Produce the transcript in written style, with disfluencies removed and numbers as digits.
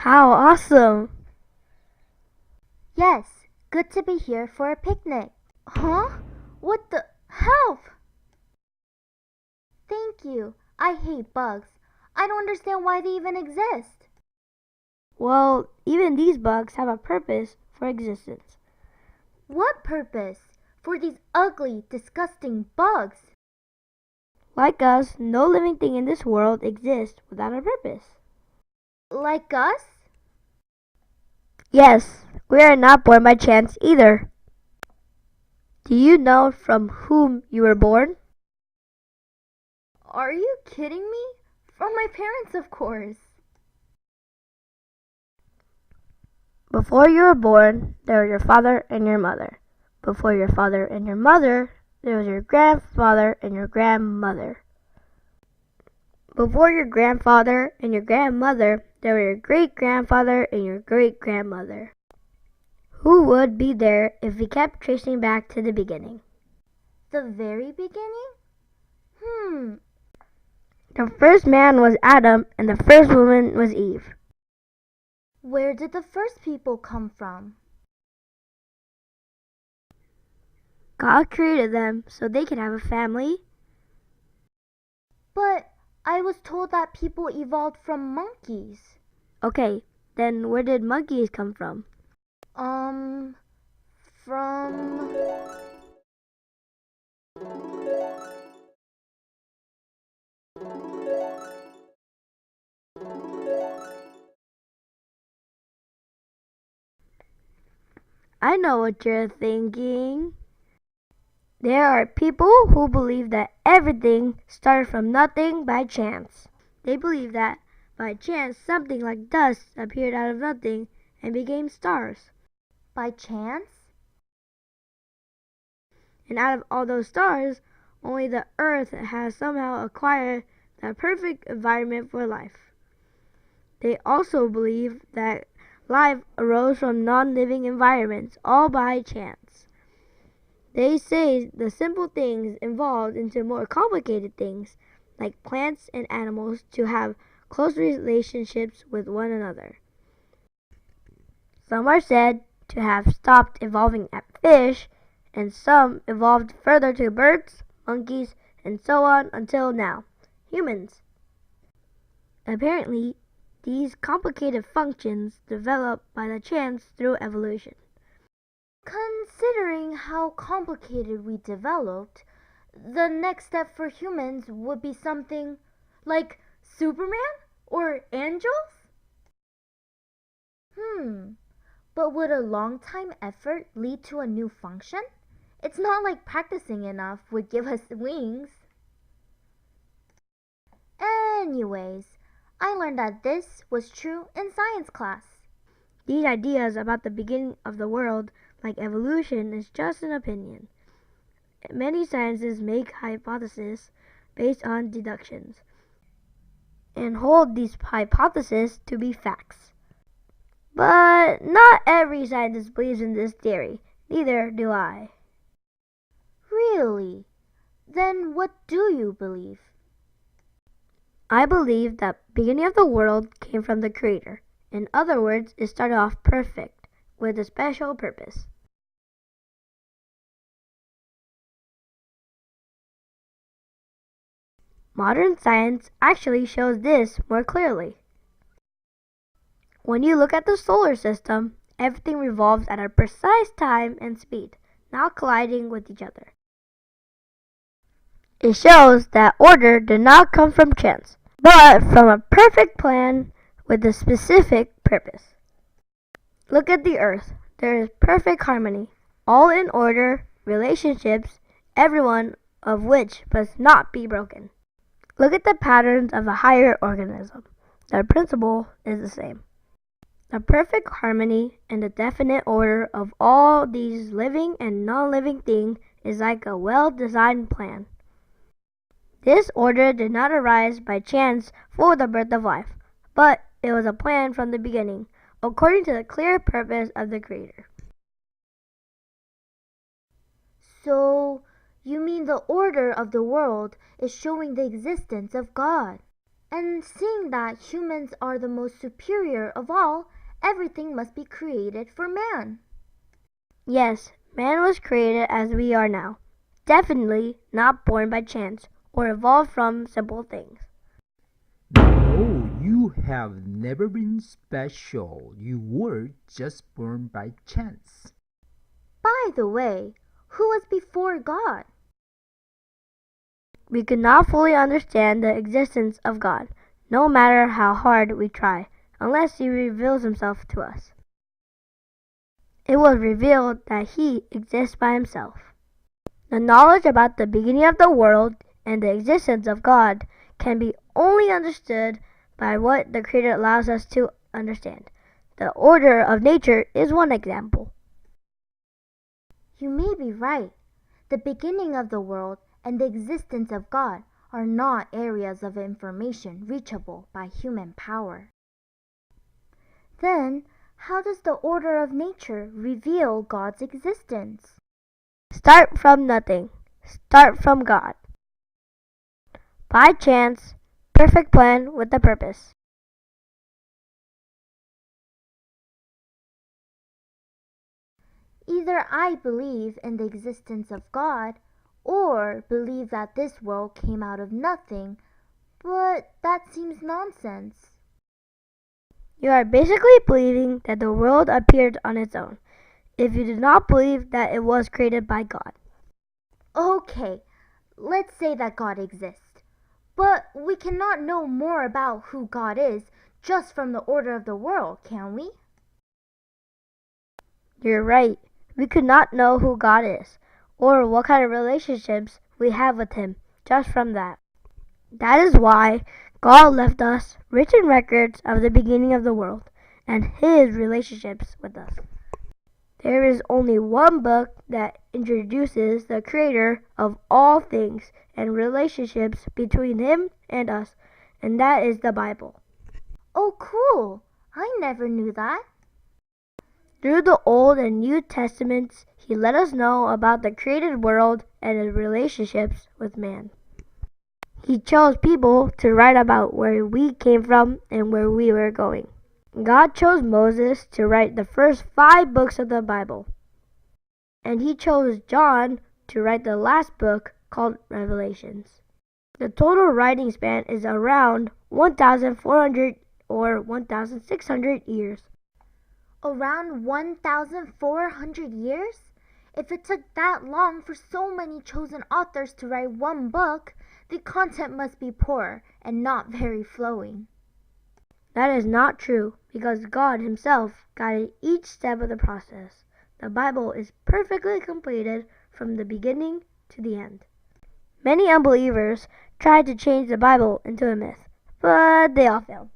How awesome! Yes, good to be here for a picnic. Huh? What the? Help! Thank you. I hate bugs. I don't understand why they even exist. Well, even these bugs have a purpose for existence. What purpose? For these ugly, disgusting bugs? Like us, no living thing in this world exists without a purpose. Like us? Yes, we are not born by chance either. Do you know from whom you were born? Are you kidding me? From my parents, of course. Before you were born, there were your father and your mother. Before your father and your mother, there was your grandfather and your grandmother. Before your grandfather and your grandmother, there were your great-grandfather and your great-grandmother. Who would be there if we kept tracing back to the beginning? The very beginning? The first man was Adam and the first woman was Eve. Where did the first people come from? God created them so they could have a family. But I was told that people evolved from monkeys. Okay, then where did monkeys come from? From... I know what you're thinking. There are people who believe that everything started from nothing by chance. They believe that by chance something like dust appeared out of nothing and became stars. By chance? And out of all those stars, only the Earth has somehow acquired the perfect environment for life. They also believe that life arose from non-living environments, all by chance. They say the simple things evolved into more complicated things, like plants and animals, to have close relationships with one another. Some are said to have stopped evolving at fish, and some evolved further to birds, monkeys, and so on until now, humans. Apparently, these complicated functions develop by the chance through evolution. Considering how complicated we developed, the next step for humans would be something like Superman or angels? But would a long time effort lead to a new function? It's not like practicing enough would give us wings. Anyways, I learned that this was true in science class. These ideas about the beginning of the world, like evolution, is just an opinion. Many sciences make hypotheses based on deductions and hold these hypotheses to be facts. But not every scientist believes in this theory. Neither do I. Really? Then what do you believe? I believe that the beginning of the world came from the Creator. In other words, it started off perfect, with a special purpose. Modern science actually shows this more clearly. When you look at the solar system, everything revolves at a precise time and speed, not colliding with each other. It shows that order did not come from chance, but from a perfect plan with a specific purpose. Look at the Earth. There is perfect harmony, all in order, relationships, every one of which must not be broken. Look at the patterns of a higher organism. The principle is the same. The perfect harmony and the definite order of all these living and non-living things is like a well-designed plan. This order did not arise by chance for the birth of life, but it was a plan from the beginning, according to the clear purpose of the Creator. So, you mean the order of the world is showing the existence of God? And seeing that humans are the most superior of all, everything must be created for man. Yes, man was created as we are now. Definitely not born by chance or evolved from simple things. No, you have never been special. You were just born by chance. By the way, who was before God? We could not fully understand the existence of God, no matter how hard we try, unless He reveals Himself to us. It was revealed that He exists by Himself. The knowledge about the beginning of the world and the existence of God can be only understood by what the Creator allows us to understand. The order of nature is one example. You may be right. The beginning of the world and the existence of God are not areas of information reachable by human power. Then, how does the order of nature reveal God's existence? Start from nothing. Start from God. By chance, perfect plan with a purpose. Either I believe in the existence of God, or believe that this world came out of nothing, but that seems nonsense. You are basically believing that the world appeared on its own, if you do not believe that it was created by God. Okay, let's say that God exists. But we cannot know more about who God is just from the order of the world, can we? You're right. We could not know who God is, or what kind of relationships we have with Him, just from that. That is why God left us written records of the beginning of the world and His relationships with us. There is only one book that introduces the Creator of all things and relationships between Him and us, and that is the Bible. Oh, cool! I never knew that. Through the Old and New Testaments, He let us know about the created world and His relationships with man. He chose people to write about where we came from and where we were going. God chose Moses to write the first 5 books of the Bible. And He chose John to write the last book called Revelations. The total writing span is around 1,400 or 1,600 years. Around 1,400 years? If it took that long for so many chosen authors to write one book, the content must be poor and not very flowing. That is not true, because God Himself guided each step of the process. The Bible is perfectly completed from the beginning to the end. Many unbelievers tried to change the Bible into a myth, but they all failed.